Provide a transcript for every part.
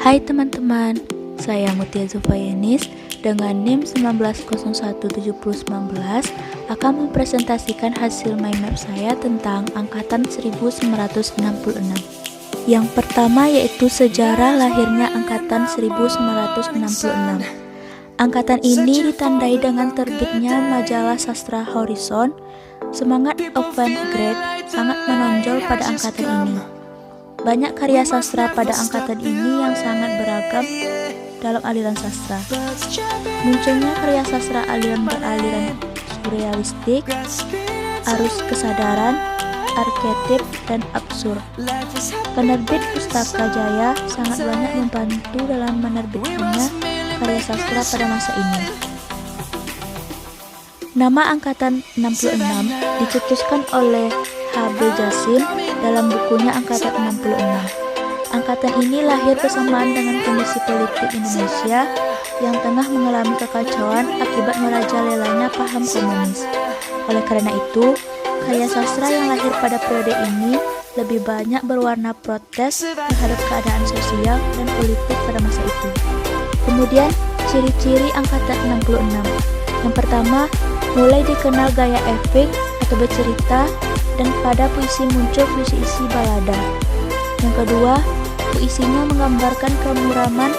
Hai teman-teman, saya Mutia Zulfayanis dengan NIM 19017019 akan mempresentasikan hasil mind map saya tentang angkatan 1966. Yang pertama yaitu sejarah lahirnya angkatan 1966. Angkatan ini ditandai dengan terbitnya majalah sastra Horizon. Semangat avant-garde sangat menonjol pada angkatan ini. Banyak karya sastra pada angkatan ini yang sangat beragam dalam aliran sastra. Munculnya karya sastra aliran beraliran surrealistik, arus kesadaran, arketip, dan absurd. Penerbit Pustaka Jaya sangat banyak membantu dalam menerbitkannya karya sastra pada masa ini. Nama angkatan 66 dicetuskan oleh H.B. Jassim dalam bukunya Angkatan 66. Angkatan ini lahir bersamaan dengan kondisi politik Indonesia yang tengah mengalami kekacauan akibat merajalelanya paham komunis. Oleh karena itu, karya sastra yang lahir pada periode ini lebih banyak berwarna protes terhadap keadaan sosial dan politik pada masa itu. Kemudian, ciri-ciri Angkatan 66. Yang pertama, mulai dikenal gaya epik atau bercerita, dan pada puisi muncul puisi-isi balada. Yang kedua, puisinya menggambarkan kemuraman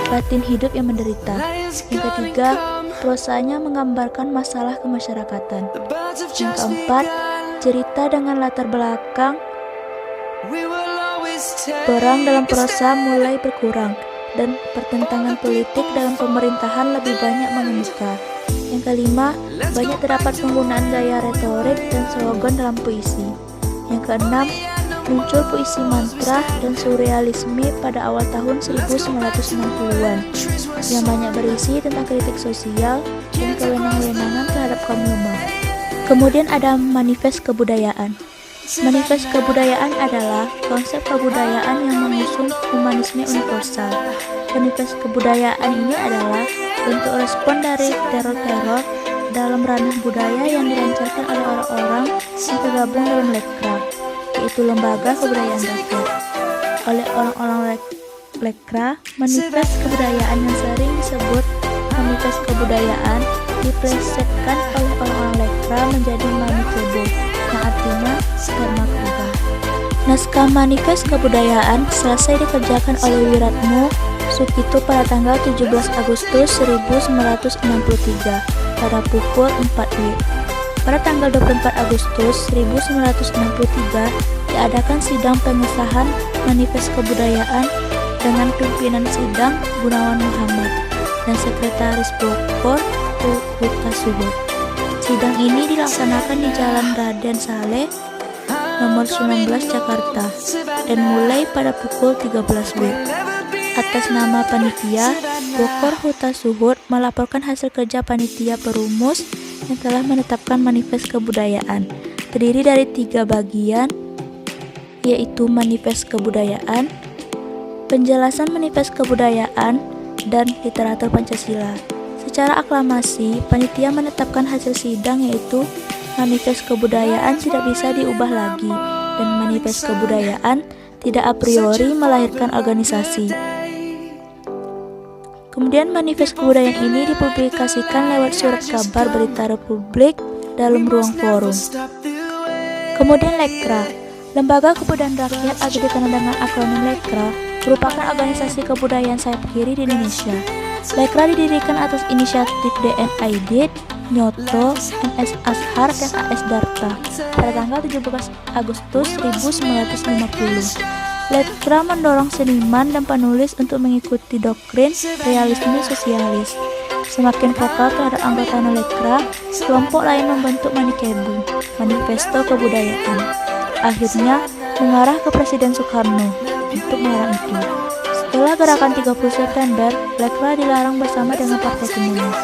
batin hidup yang menderita. Yang ketiga, prosanya menggambarkan masalah kemasyarakatan. Yang keempat, cerita dengan latar belakang perang dalam prosa mulai berkurang, dan pertentangan politik dalam pemerintahan lebih banyak mengemuka. Yang kelima, banyak terdapat penggunaan gaya retorik dan slogan dalam puisi. Yang keenam, muncul puisi mantra dan surrealisme pada awal tahun 1960-an yang banyak berisi tentang kritik sosial dan kewenang-wewenangan terhadap kaum lemah. Kemudian ada manifest kebudayaan. Manifest kebudayaan adalah konsep kebudayaan yang mengusung humanisme universal. Manifest kebudayaan ini adalah bentuk respon dari teror-teror dalam ranah budaya yang dilancarkan oleh orang-orang yang tergabung dalam Lekra, yaitu Lembaga Kebudayaan Rakyat. Oleh orang-orang Lekra, manifest kebudayaan yang sering disebut manifest kebudayaan diplesetkan oleh orang-orang Lekra menjadi manikebo, yang artinya dermaga. Naskah manifest kebudayaan selesai dikerjakan oleh Wiratmo Sukito pada tanggal 17 Agustus 1963 pada pukul 4 WIB. Pada tanggal 24 Agustus 1963 diadakan sidang pengesahan manifest kebudayaan dengan pimpinan sidang Gunawan Muhammad dan sekretaris Bogor Hutasuhud. Sidang ini dilaksanakan di Jalan Raden Saleh nomor 19 Jakarta dan mulai pada pukul 13 WIB. Atas nama panitia, Bogor Hutasuhud melaporkan hasil kerja panitia perumus yang telah menetapkan manifest kebudayaan. Terdiri dari 3 bagian, yaitu manifest kebudayaan, penjelasan manifest kebudayaan, dan literatur Pancasila. Secara aklamasi, panitia menetapkan hasil sidang yaitu manifest kebudayaan tidak bisa diubah lagi, dan manifest kebudayaan tidak a priori melahirkan organisasi. Kemudian manifest kebudayaan ini dipublikasikan lewat surat kabar berita Republik dalam ruang forum. Kemudian Lekra, Lembaga Kebudayaan Rakyat atau dikenal dengan akronim Lekra, merupakan organisasi kebudayaan sayap kiri di Indonesia. Lekra didirikan atas inisiatif DN Aidit, Nyoto, MS Ashar, dan AS Darta pada tanggal 17 Agustus 1950. Lekra mendorong seniman dan penulis untuk mengikuti doktrin realisme sosialis. Semakin vokal terhadap anggota Lekra, kelompok lain membentuk Manikebu, Manifesto Kebudayaan. Akhirnya mengarah ke Presiden Soekarno untuk melarang itu. Setelah gerakan 30 September, Lekra dilarang bersama dengan Partai Komunis.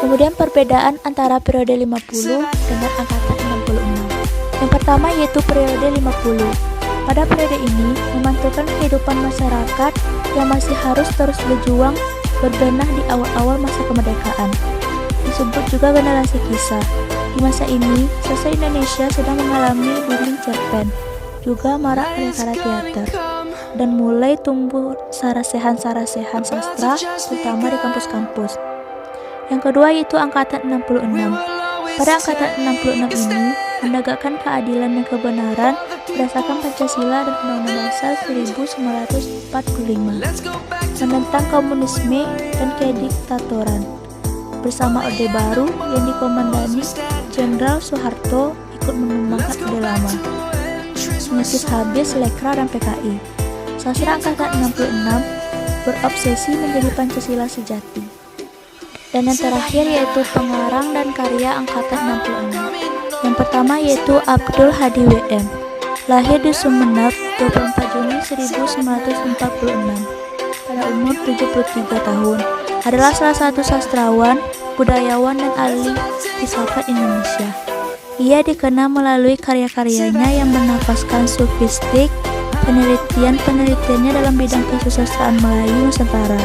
Kemudian perbedaan antara periode 50 dengan angkatan 66. Yang pertama yaitu periode 50. Pada periode ini memantulkan kehidupan masyarakat yang masih harus terus berjuang berbenah di awal-awal masa kemerdekaan. Disebut juga generasi kisah. Di masa ini, sastra Indonesia sedang mengalami booming cerpen, juga marak karya teater. dan mulai tumbuh sarasehan-sarasehan sastra, terutama di kampus-kampus. Yang kedua yaitu Angkatan 66. Pada Angkatan 66 ini menegakkan keadilan dan kebenaran berdasarkan Pancasila dan Undang-Undang Dasar 1945, menentang komunisme dan kediktatoran. Bersama Orde Baru yang dikomandani Jenderal Soeharto ikut menumbangkan Orde Lama, mengusir habis Lekra dan PKI. Sastra Angkatan 66 berobsesi menjadi Pancasila sejati. Dan yang terakhir yaitu pengarang dan karya Angkatan 66. Yang pertama yaitu Abdul Hadi WM. Lahir di Sumeneb 24 Juni 1946. Pada umur 73 tahun. Adalah salah satu sastrawan, budayawan dan ahli filsafat Indonesia. Ia dikenal melalui karya-karyanya yang bernafaskan sufistik, penelitiannya dalam bidang kesusastraan Melayu Nusantara,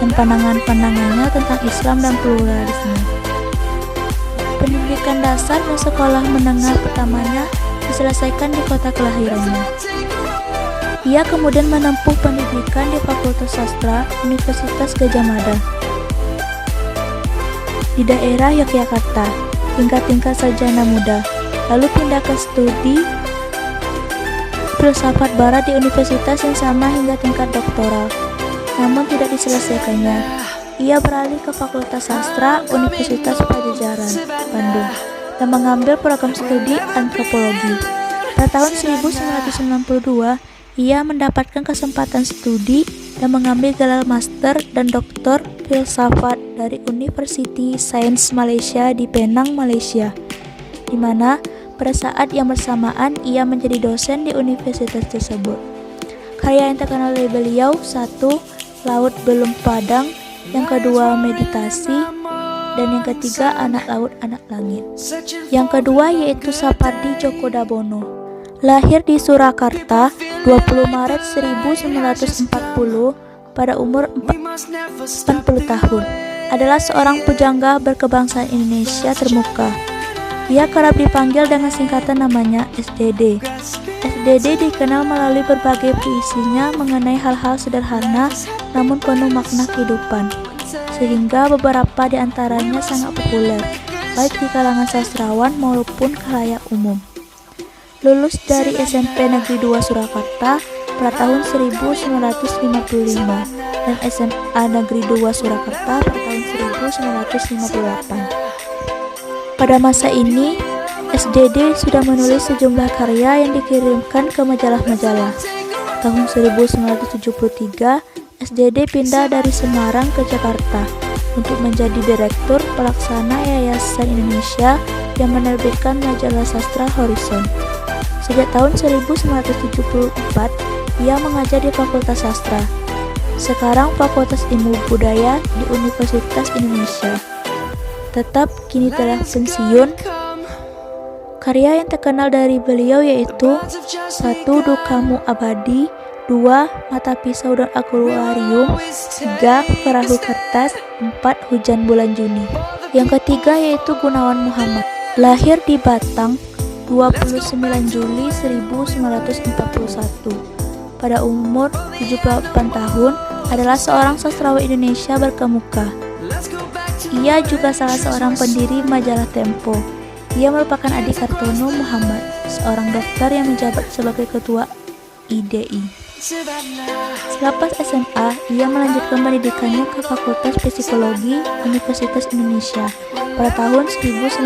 dan pandangan-pandangannya tentang Islam dan pluralisme. Pendidikan dasar dan sekolah menengah pertamanya diselesaikan di kota kelahirannya. Ia kemudian menempuh pendidikan di Fakultas Sastra Universitas Gadjah Mada di daerah Yogyakarta hingga tingkat sarjana muda, lalu pindah ke studi filsafat barat di universitas yang sama hingga tingkat doktoral, namun tidak diselesaikannya. Ia beralih ke Fakultas Sastra Universitas Padjadjaran, Bandung, dan mengambil program studi antropologi. Pada tahun 1992, ia mendapatkan kesempatan studi dan mengambil gelar master dan doktor filsafat dari University Science Malaysia di Penang, Malaysia, di mana pada saat yang bersamaan ia menjadi dosen di universitas tersebut. Karya yang terkenal dari beliau: satu, Laut Belum Padang, yang kedua Meditasi, dan yang ketiga Anak Laut Anak Langit. Yang kedua yaitu Sapardi Djoko Damono. Lahir di Surakarta 20 Maret 1940 pada umur 40 tahun. Adalah seorang pujangga berkebangsaan Indonesia termuka. Ia kerap dipanggil dengan singkatan namanya SDD. SDD dikenal melalui berbagai puisinya mengenai hal-hal sederhana namun penuh makna kehidupan, sehingga beberapa di antaranya sangat populer, baik di kalangan sastrawan maupun khalayak umum. Lulus dari SMP Negeri 2 Surakarta pada tahun 1955 dan SMA Negeri 2 Surakarta pada tahun 1958. Pada masa ini, SDD sudah menulis sejumlah karya yang dikirimkan ke majalah-majalah. Tahun 1973, SDD pindah dari Semarang ke Jakarta untuk menjadi direktur pelaksana Yayasan Indonesia yang menerbitkan majalah sastra Horizon. Sejak tahun 1974, ia mengajar di Fakultas Sastra. Sekarang Fakultas Ilmu Budaya di Universitas Indonesia. Tetap kini telah pensiun. Karya yang terkenal dari beliau yaitu 1. Dukamu Abadi, 2. Mata Pisau dan Akuarium, 3. Perahu Kertas, 4. Hujan Bulan Juni. Yang ketiga yaitu Gunawan Muhammad. Lahir di Batang 29 Juli 1941. Pada umur 78 tahun, adalah seorang sastrawan Indonesia berkemuka. Ia juga salah seorang pendiri majalah Tempo. Ia merupakan adik Kartono Muhammad, seorang dokter yang menjabat sebagai ketua IDI. Selepas SMA, ia melanjutkan pendidikannya ke Fakultas Psikologi Universitas Indonesia pada tahun 1960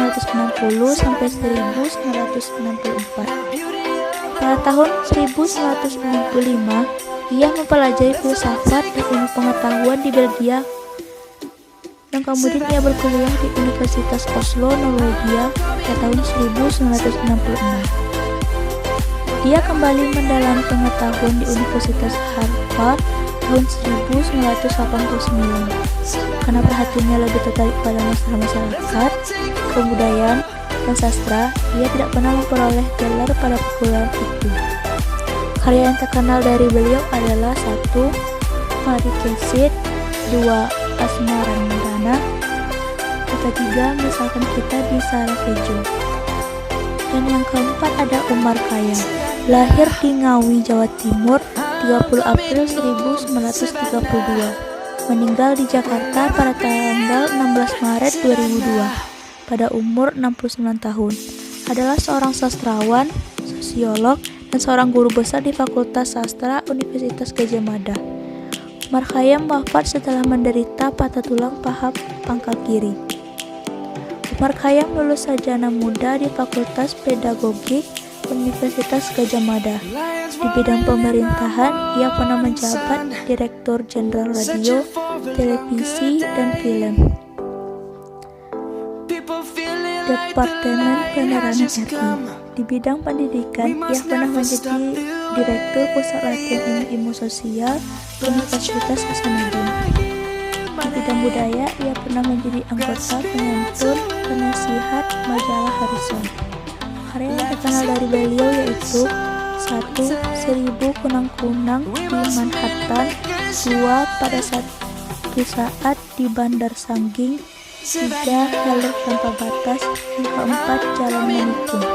sampai 1964. Pada tahun 1995, ia mempelajari filsafat dan ilmu pengetahuan di Belgia, dan kemudian ia berkuliah di Universitas Oslo, Norwegia pada tahun 1966. Dia kembali mendalami pengetahuan di Universitas Harvard tahun 1989. Karena perhatiannya lebih tertarik pada masalah masyarakat, kebudayaan, dan sastra, ia tidak pernah memperoleh gelar pada perguruan itu. Karya yang terkenal dari beliau adalah 1. Mari Kesit, 2. Asmaranirana, ketiga Misalkan Kita di Sarajevo. Dan yang keempat ada Umar Khayyam. Lahir di Ngawi, Jawa Timur 30 April 1932. Meninggal di Jakarta pada tanggal 16 Maret 2002 pada umur 69 tahun. Adalah seorang sastrawan, sosiolog, dan seorang guru besar di Fakultas Sastra Universitas Gadjah Mada. Umar Khayyam wafat setelah menderita patah tulang paha pangkal kiri. Umar Khayyam lulus sarjana muda di Fakultas Pedagogik Universitas Gadjah Mada. Di bidang pemerintahan, ia pernah menjabat Direktur Jenderal Radio, Televisi, dan Film, Departemen Penerangan RI. Di bidang pendidikan, ia pernah menjadi Direktur Pusat Latihan Ilmu Sosial Universitas Hasanuddin. Di bidang budaya, ia pernah menjadi anggota penyantun penasihat majalah Harrison. Karya yang terkenal dari beliau yaitu 1. 1000 Kunang-Kunang di Manhattan, 2. Pada Satu Saat di Bandar Sangging, 3. Jalur Tanpa Batas, 4. Jalan Manikung.